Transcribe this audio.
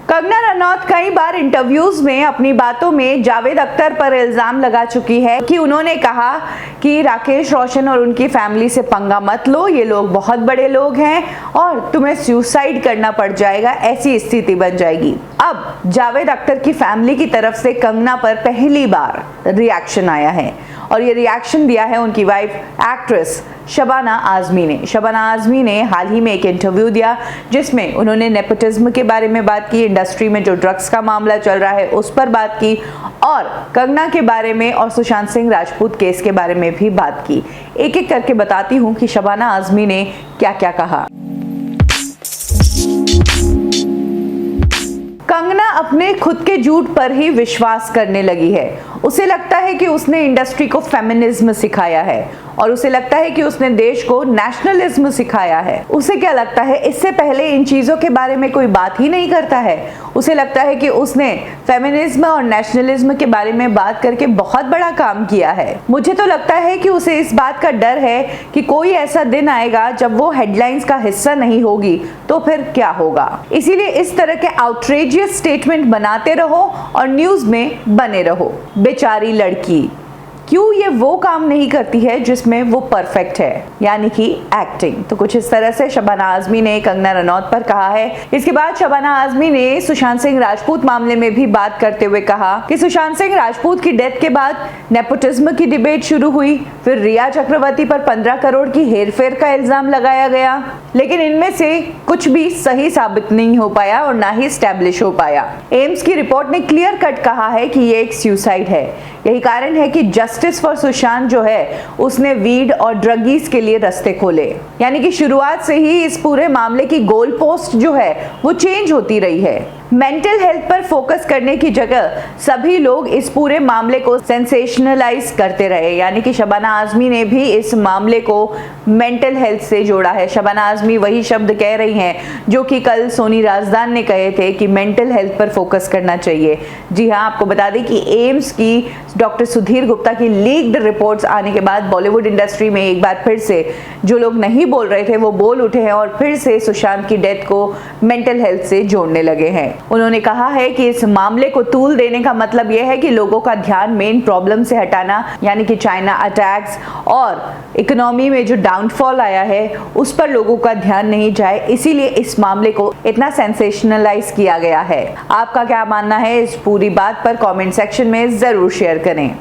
कंगना रनौत कई बार इंटरव्यूज में अपनी बातों में जावेद अख्तर पर इल्जाम लगा चुकी है कि उन्होंने कहा कि राकेश रोशन और उनकी फैमिली से पंगा मत लो, ये लोग बहुत बड़े लोग हैं और तुम्हें सुसाइड करना पड़ जाएगा, ऐसी स्थिति बन जाएगी। अब जावेद अख्तर की फैमिली की तरफ से कंगना पर पहली बार रिएक्शन आया है और ये रिएक्शन दिया है उनकी वाइफ एक्ट्रेस शबाना आजमी ने। शबाना आजमी ने हाल ही में एक इंटरव्यू दिया जिसमें उन्होंने नेपोटिज्म के बारे में बात की, इंडस्ट्री में जो ड्रग्स का मामला चल रहा है उस पर बात की और कंगना के बारे में और सुशांत सिंह राजपूत केस के बारे में भी बात की। एक एक करके बताती हूँ कि शबाना आजमी ने क्या क्या कहा। कंगना अपने खुद के झूठ पर ही विश्वास करने लगी है। उसे लगता है कि उसने इंडस्ट्री को फेमिनिज्म सिखाया है और उसे लगता है कि उसने देश को नेशनलिज्म सिखाया है। उसे क्या लगता है, इससे पहले इन चीजों के बारे में कोई बात ही नहीं करता है। उसे लगता है कि उसने फेमिनिज्म और नेशनलिज्म के बारे में बात करके बहुत बड़ा काम किया है। मुझे तो लगता है कि उसे इस बात का डर है कि कोई ऐसा दिन आएगा जब वो हेडलाइंस का हिस्सा नहीं होगी तो फिर क्या होगा। इसीलिए इस तरह के आउटरेजियस स्टेटमेंट बनाते रहो और न्यूज में बने रहो। बेचारी लड़की, क्यों ये वो काम नहीं करती है जिसमें वो परफेक्ट है, यानी कि एक्टिंग। तो कुछ इस तरह से शबाना आजमी ने कंगना रनौत पर कहा है। इसके बाद शबाना आजमी ने सुशांत सिंह राजपूत मामले में भी बात करते हुए कहा कि सुशांत सिंह राजपूत की डेथ के बाद नेपोटिज्म की डिबेट शुरू हुई, फिर रिया चक्रवर्ती पर 15 करोड़ की हेरफेर का इल्जाम लगाया गया, लेकिन इनमें से कुछ भी सही साबित नहीं हो पाया और ना ही स्टैब्लिश हो पाया। एम्स की रिपोर्ट ने क्लियर कट कहा है कि ये एक सुसाइड है। यही कारण है कि जस्टिस फॉर सुशांत जो है उसने वीड और ड्रगीज के लिए रास्ते खोले, यानी कि शुरुआत से ही इस पूरे मामले की गोल पोस्ट जो है वो चेंज होती रही है। मेंटल हेल्थ पर फोकस करने की जगह सभी लोग इस पूरे मामले को सेंसेशनलाइज करते रहे, यानी कि शबाना आजमी ने भी इस मामले को मेंटल हेल्थ से जोड़ा है। शबाना आजमी वही शब्द कह रही हैं जो कि कल सोनी राजदान ने कहे थे कि मेंटल हेल्थ पर फोकस करना चाहिए। जी हाँ, आपको बता दें कि एम्स की डॉक्टर सुधीर गुप्ता की लीक्ड रिपोर्ट्स आने के बाद बॉलीवुड इंडस्ट्री में एक बार फिर से जो लोग नहीं बोल रहे थे वो बोल उठे हैं और फिर से सुशांत की डेथ को मेंटल हेल्थ से जोड़ने लगे हैं। उन्होंने कहा है कि इस मामले को तूल देने का मतलब यह है कि लोगों का ध्यान मेन प्रॉब्लम से हटाना, यानी कि चाइना अटैक्स और इकोनॉमी में जो डाउनफॉल आया है उस पर लोगों का ध्यान नहीं जाए, इसीलिए इस मामले को इतना सेंसेशनलाइज किया गया है। आपका क्या मानना है इस पूरी बात पर कमेंट सेक्शन में जरूर शेयर करें।